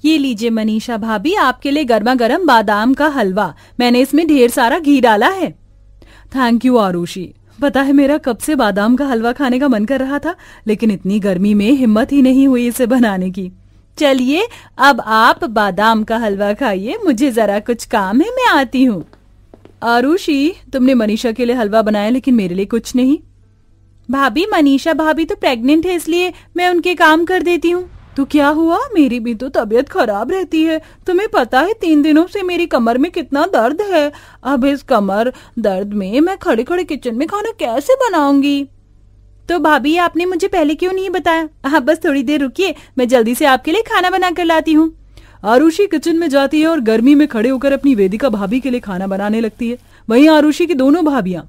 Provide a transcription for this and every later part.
ये लीजिए मनीषा भाभी, आपके लिए गर्मा गर्म बादाम का हलवा। मैंने इसमें ढेर सारा घी डाला है। Thank you Arushi. पता है मेरा कब से बादाम का हलवा खाने का मन कर रहा था, लेकिन इतनी गर्मी में हिम्मत ही नहीं हुई इसे बनाने की। चलिए अब आप बादाम का हलवा खाइए, मुझे जरा कुछ काम है, मैं आती हूँ। आरुषि, तुमने मनीषा के लिए हलवा बनाया लेकिन मेरे लिए कुछ नहीं। भाभी, मनीषा भाभी तो प्रेग्नेंट है, इसलिए मैं उनके काम कर देती हूँ। तो क्या हुआ, मेरी भी तो तबीयत खराब रहती है। तुम्हें पता है 3 दिनों से मेरी कमर में कितना दर्द है। अब इस कमर दर्द में मैं खड़े खड़े किचन में खाना कैसे बनाऊंगी। तो भाभी, आपने मुझे पहले क्यों नहीं बताया। आप बस थोड़ी देर रुकिए, मैं जल्दी से आपके लिए खाना बना कर लाती हूँ। आरुषि किचन में जाती है और गर्मी में खड़े होकर अपनी वेदिका भाभी के लिए खाना बनाने लगती है। वहीं आरुषि की दोनों भाभियां,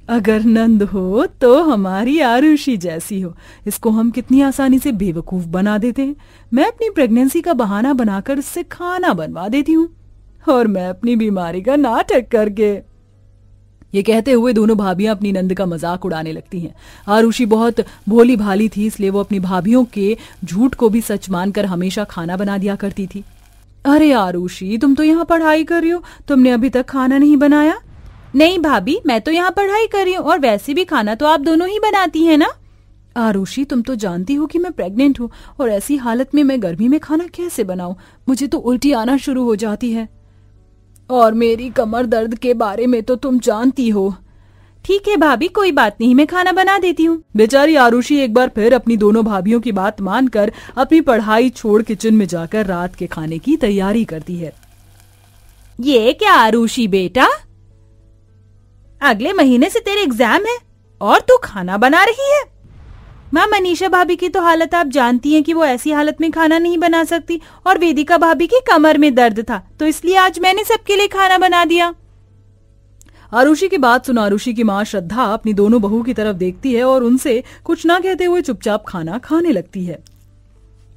अगर नंद हो तो हमारी आरुषि जैसी हो। इसको हम कितनी आसानी से बेवकूफ बना देते हैं। मैं अपनी प्रेगनेंसी का बहाना बनाकर इससे खाना बनवा देती हूँ, और मैं अपनी बीमारी का नाटक करके। ये कहते हुए दोनों भाभियां अपनी नंद का मजाक उड़ाने लगती हैं। आरुषि बहुत भोली भाली थी, इसलिए वो अपनी भाभियों के झूठ को भी सच मानकर हमेशा खाना बना दिया करती थी। अरे आरुषि, तुम तो यहाँ पढ़ाई कर रही हो, तुमने अभी तक खाना नहीं बनाया। नहीं भाभी, मैं तो यहाँ पढ़ाई कर रही हूँ, और वैसे भी खाना तो आप दोनों ही बनाती हैं ना। आरुषि, तुम तो जानती हो कि मैं प्रेग्नेंट हूँ, और ऐसी हालत में मैं गर्मी में खाना कैसे बनाऊं। मुझे तो उल्टी आना शुरू हो जाती है, और मेरी कमर दर्द के बारे में तो तुम जानती हो। ठीक है भाभी, कोई बात नहीं, मैं खाना बना देती हूँ। बेचारी आरुषि एक बार फिर अपनी दोनों भाभियों की बात मानकर अपनी पढ़ाई छोड़ किचन में जाकर रात के खाने की तैयारी करती है। ये क्या आरुषि बेटा, अगले महीने से तेरे एग्जाम है और तू खाना बना रही है। माँ, मनीषा भाभी की तो हालत आप जानती हैं कि वो ऐसी हालत में खाना नहीं बना सकती, और वेदिका भाभी की कमर में दर्द था, तो इसलिए आज मैंने सबके लिए खाना बना दिया। आरुषि की बात सुन आरुषि की माँ श्रद्धा अपनी दोनों बहू की तरफ देखती है और उनसे कुछ ना कहते हुए चुपचाप खाना खाने लगती है।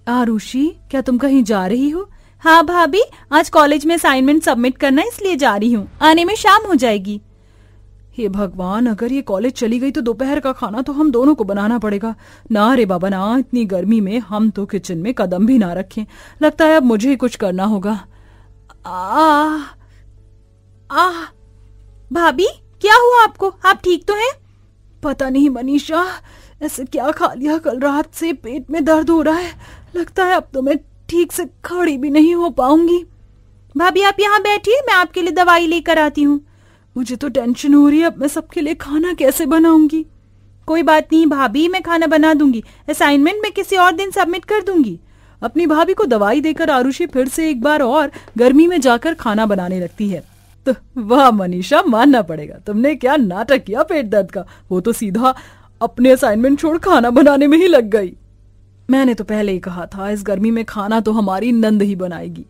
आरुषि, क्या तुम कहीं जा रही हो। हाँ भाभी, आज कॉलेज में असाइनमेंट सबमिट करना है, इसलिए जा रही हूँ। आने में शाम हो जाएगी। हे भगवान, अगर ये कॉलेज चली गई तो दोपहर का खाना तो हम दोनों को बनाना पड़ेगा। ना रे बाबा ना, इतनी गर्मी में हम तो किचन में कदम भी ना रखें। लगता है अब मुझे ही कुछ करना होगा। भाभी, क्या हुआ आपको, आप ठीक तो हैं? पता नहीं मनीषा, ऐसे क्या खा लिया, कल रात से पेट में दर्द हो रहा है। लगता है अब तो मैं ठीक से खड़ी भी नहीं हो पाऊंगी। भाभी, आप यहाँ बैठिए, मैं आपके लिए दवाई लेकर आती हूँ। मुझे तो टेंशन हो रही है, अब मैं सबके लिए खाना कैसे बनाऊंगी। कोई बात नहीं भाभी, मैं खाना बना दूंगी। असाइनमेंट मैं किसी और दिन सबमिट कर दूंगी। अपनी भाभी को दवाई देकर आरुषि फिर से एक बार और गर्मी में जाकर खाना बनाने लगती है। तो वाह मनीषा, मानना पड़ेगा, तुमने क्या नाटक किया पेट दर्द का। वो तो सीधा अपने असाइनमेंट छोड़ खाना बनाने में ही लग गई। मैंने तो पहले ही कहा था, इस गर्मी में खाना तो हमारी नंद ही बनाएगी।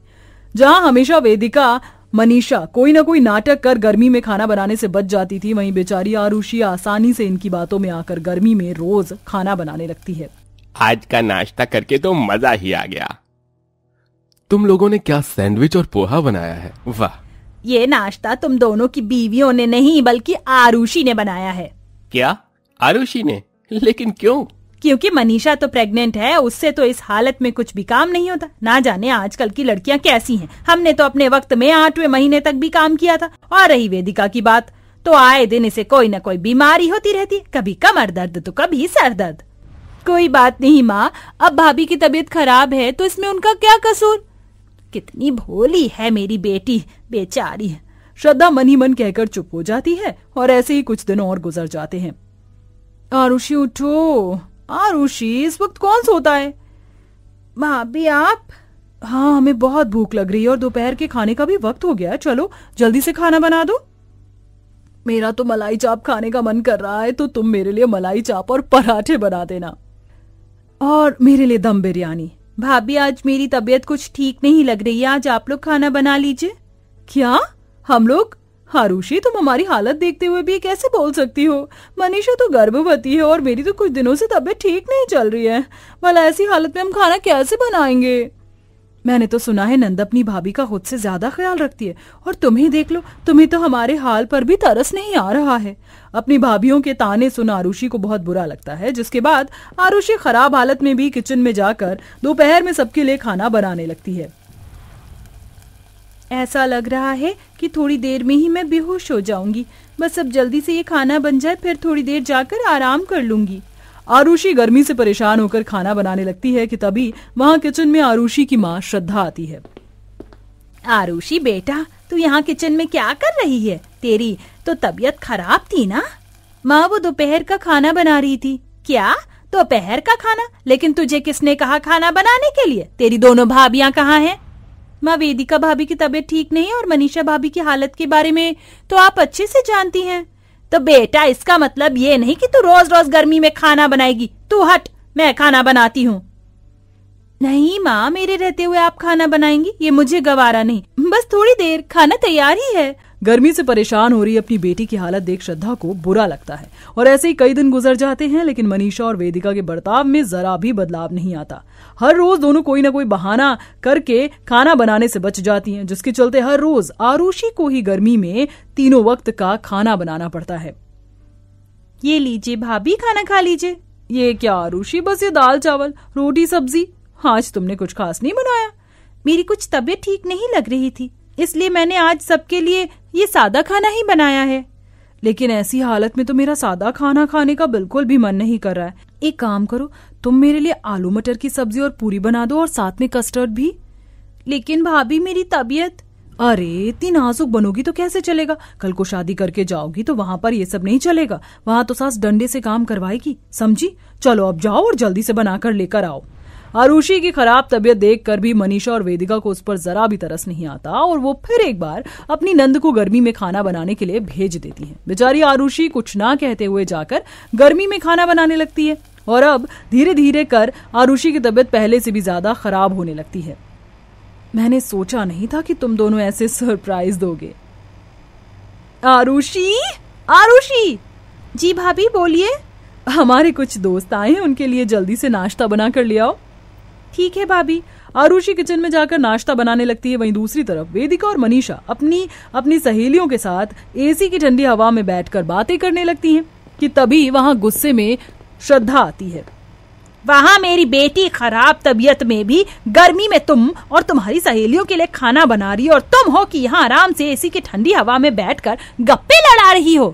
जहां हमेशा वेदिका मनीषा कोई ना कोई नाटक कर गर्मी में खाना बनाने से बच जाती थी, वहीं बेचारी आरुषि आसानी से इनकी बातों में आकर गर्मी में रोज खाना बनाने लगती है। आज का नाश्ता करके तो मजा ही आ गया। तुम लोगों ने क्या सैंडविच और पोहा बनाया है, वाह। ये नाश्ता तुम दोनों की बीवियों ने नहीं बल्कि आरुषि ने बनाया है। क्या, आरुषि ने? लेकिन क्यों? क्योंकि मनीषा तो प्रेग्नेंट है, उससे तो इस हालत में कुछ भी काम नहीं होता। ना जाने आजकल की लड़कियां कैसी हैं। हमने तो अपने वक्त में 8वें महीने तक भी काम किया था। और रही वेदिका की बात, तो आए दिन इसे कोई न कोई बीमारी होती रहती, कभी कमर दर्द तो कभी सर दर्द। कोई बात नहीं माँ, अब भाभी की तबीयत खराब है तो इसमें उनका क्या कसूर। कितनी भोली है मेरी बेटी, बेचारी। श्रद्धा मन ही मन कहकर चुप हो जाती है, और ऐसे ही कुछ दिन और गुजर जाते हैं। आरुषि उठो, आरुषि, इस वक्त कौन सोता है। भाभी आप? हाँ, हमें बहुत भूख लग रही है और दोपहर के खाने का भी वक्त हो गया है। चलो जल्दी से खाना बना दो। मेरा तो मलाई चाप खाने का मन कर रहा है, तो तुम मेरे लिए मलाई चाप और पराठे बना देना, और मेरे लिए दम बिरयानी। भाभी, आज मेरी तबीयत कुछ ठीक नहीं लग रही है, आज आप लोग खाना बना लीजिए। क्या, हम लोग? आरुषि, तुम हमारी हालत देखते हुए भी कैसे बोल सकती हो। मनीषा तो गर्भवती है और मेरी तो कुछ दिनों से तबीयत ठीक नहीं चल रही है। भला ऐसी हालत में हम खाना कैसे बनाएंगे। मैंने तो सुना है नंद अपनी भाभी का खुद से ज्यादा ख्याल रखती है, और तुम्हें देख लो, तुम्हें तो हमारे हाल पर भी तरस नहीं आ रहा है। अपनी भाभियों के ताने सुन आरुषि को बहुत बुरा लगता है, जिसके बाद आरुषि खराब हालत में भी किचन में जाकर दोपहर में सबके लिए खाना बनाने लगती है। ऐसा लग रहा है कि थोड़ी देर में ही मैं बेहोश हो जाऊंगी। बस अब जल्दी से ये खाना बन जाए, फिर थोड़ी देर जाकर आराम कर लूंगी। आरुषि गर्मी से परेशान होकर खाना बनाने लगती है कि तभी वहाँ किचन में आरुषि की माँ श्रद्धा आती है। आरुषि बेटा, तू यहाँ किचन में क्या कर रही है? तेरी तो तबीयत खराब थी ना? माँ वो दोपहर का खाना बना रही थी। क्या दोपहर का खाना? लेकिन तुझे किसने कहा खाना बनाने के लिए? तेरी दोनों भाभियाँ कहाँ हैं? माँ वेदिका भाभी की तबीयत ठीक नहीं और मनीषा भाभी की हालत के बारे में तो आप अच्छे से जानती हैं। तो बेटा इसका मतलब ये नहीं कि तू रोज रोज गर्मी में खाना बनाएगी। तू हट, मैं खाना बनाती हूँ। नहीं माँ, मेरे रहते हुए आप खाना बनाएंगी, ये मुझे गवारा नहीं। बस थोड़ी देर, खाना तैयार ही है। गर्मी से परेशान हो रही अपनी बेटी की हालत देख श्रद्धा को बुरा लगता है और ऐसे ही कई दिन गुजर जाते हैं, लेकिन मनीषा और वेदिका के बर्ताव में जरा भी बदलाव नहीं आता। हर रोज दोनों कोई ना कोई बहाना करके खाना बनाने से बच जाती हैं, जिसके चलते हर रोज आरुषि को ही गर्मी में तीनों वक्त का खाना बनाना पड़ता है। ये लीजिए भाभी, खाना खा लीजिए। ये क्या आरुषि, बस ये दाल चावल रोटी सब्जी, आज तुमने कुछ खास नहीं बनाया? मेरी कुछ तबीयत ठीक नहीं लग रही थी, इसलिए मैंने आज सबके लिए ये सादा खाना ही बनाया है। लेकिन ऐसी हालत में तो मेरा सादा खाना खाने का बिल्कुल भी मन नहीं कर रहा है। एक काम करो, तुम मेरे लिए आलू मटर की सब्जी और पूरी बना दो और साथ में कस्टर्ड भी। लेकिन भाभी मेरी तबीयत। अरे इतनी नाजुक बनोगी तो कैसे चलेगा? कल को शादी करके जाओगी तो वहाँ पर ये सब नहीं चलेगा। वहाँ तो सास डंडे से काम करवाएगी, समझी? चलो अब जाओ और जल्दी से बनाकर लेकर आओ। आरुषि की खराब तबीयत देखकर भी मनीषा और वेदिका को उस पर जरा भी तरस नहीं आता और वो फिर एक बार अपनी नंद को गर्मी में खाना बनाने के लिए भेज देती हैं। बेचारी आरुषि कुछ ना कहते हुए जाकर गर्मी में खाना बनाने लगती है और अब धीरे धीरे कर आरुषि की तबीयत पहले से भी ज्यादा खराब होने लगती है। मैंने सोचा नहीं था कि तुम दोनों ऐसे सरप्राइज दोगे। आरुषि, आरुषि! जी भाभी बोलिए। हमारे कुछ दोस्त आए हैं, उनके लिए जल्दी से नाश्ता बना कर ले आओ। ठीक है भाभी। आरुषि किचन में जाकर नाश्ता बनाने लगती है। वहीं दूसरी तरफ वेदिका और मनीषा अपनी सहेलियों के साथ एसी की ठंडी हवा में बैठकर बातें करने लगती हैं कि तभी वहां गुस्से में श्रद्धा आती है। वहाँ मेरी बेटी खराब तबीयत में भी गर्मी में तुम और तुम्हारी सहेलियों के लिए खाना बना रही हो और तुम हो कि यहाँ आराम से एसी की ठंडी हवा में बैठकर गप्पे लड़ा रही हो।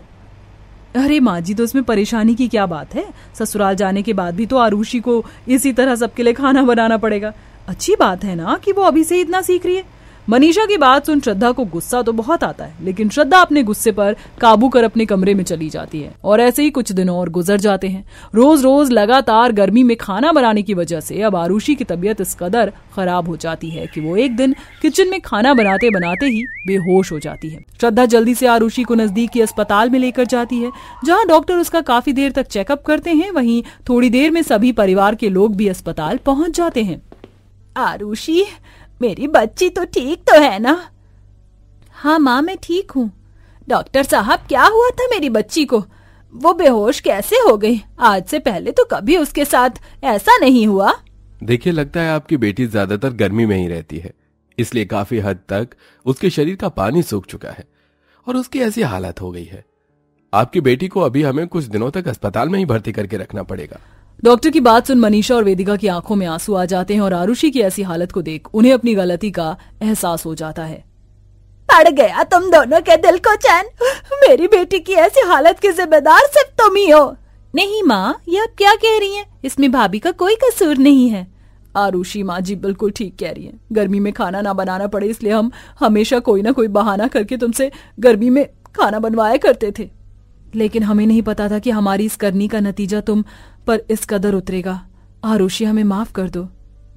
अरे माँ जी, तो इसमें परेशानी की क्या बात है? ससुराल जाने के बाद भी तो आरुषि को इसी तरह सबके लिए खाना बनाना पड़ेगा। अच्छी बात है ना कि वो अभी से इतना सीख रही है। मनीषा की बात सुन श्रद्धा को गुस्सा तो बहुत आता है, लेकिन श्रद्धा अपने गुस्से पर काबू कर अपने कमरे में चली जाती है और ऐसे ही कुछ दिनों और गुजर जाते हैं। रोज रोज लगातार गर्मी में खाना बनाने की वजह से अब आरुषि की तबीयत इस कदर खराब हो जाती है कि वो एक दिन किचन में खाना बनाते बनाते ही बेहोश हो जाती है। श्रद्धा जल्दी से आरुषि को नजदीक के अस्पताल में लेकर जाती है, जहाँ डॉक्टर उसका काफी देर तक चेकअप करते हैं। वहीं थोड़ी देर में सभी परिवार के लोग भी अस्पताल पहुंच जाते हैं। आरुषि, मेरी बच्ची तो ठीक तो है ना? हाँ माँ, मैं ठीक हूँ। डॉक्टर साहब, क्या हुआ था मेरी बच्ची को? वो बेहोश कैसे हो गई? आज से पहले तो कभी उसके साथ ऐसा नहीं हुआ। देखिए, लगता है आपकी बेटी ज्यादातर गर्मी में ही रहती है, इसलिए काफी हद तक उसके शरीर का पानी सूख चुका है और उसकी ऐसी हालत हो गई है। आपकी बेटी को अभी हमें कुछ दिनों तक अस्पताल में ही भर्ती करके रखना पड़ेगा। डॉक्टर की बात सुन मनीषा और वेदिका की आंखों में आंसू आ जाते हैं और आरुषि की ऐसी हालत को देख उन्हें अपनी गलती का एहसास हो जाता है। पड़ गया तुम दोनों के दिल को चैन। मेरी बेटी की ऐसी हालत की जिम्मेदार सिर्फ तुम ही हो। नहीं माँ, ये आप क्या कह रही हैं? इसमें भाभी का कोई कसूर नहीं है। आरुषि माँ जी बिल्कुल ठीक कह रही हैं। गर्मी में खाना ना बनाना पड़े इसलिए हम हमेशा कोई ना कोई बहाना करके तुमसे गर्मी में खाना बनवाया करते थे, लेकिन हमें नहीं पता था कि हमारी इस करनी का नतीजा तुम पर इस कदर उतरेगा। आरुषि, हमें माफ कर दो।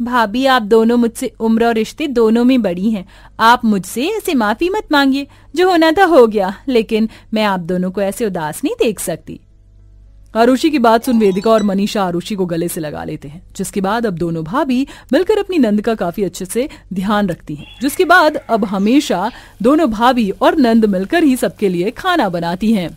भाभी, आप दोनों मुझसे उम्र और रिश्ते दोनों में बड़ी हैं। आप मुझसे ऐसे माफी मत मांगिए। जो होना था हो गया, लेकिन मैं आप दोनों को ऐसे उदास नहीं देख सकती। आरुषि की बात सुन वेदिका और मनीषा आरुषि को गले से लगा लेते हैं, जिसके बाद अब दोनों भाभी मिलकर अपनी नंद का काफी अच्छे से ध्यान रखती हैं। जिसके बाद अब हमेशा दोनों भाभी और नंद मिलकर ही सबके लिए खाना बनाती हैं।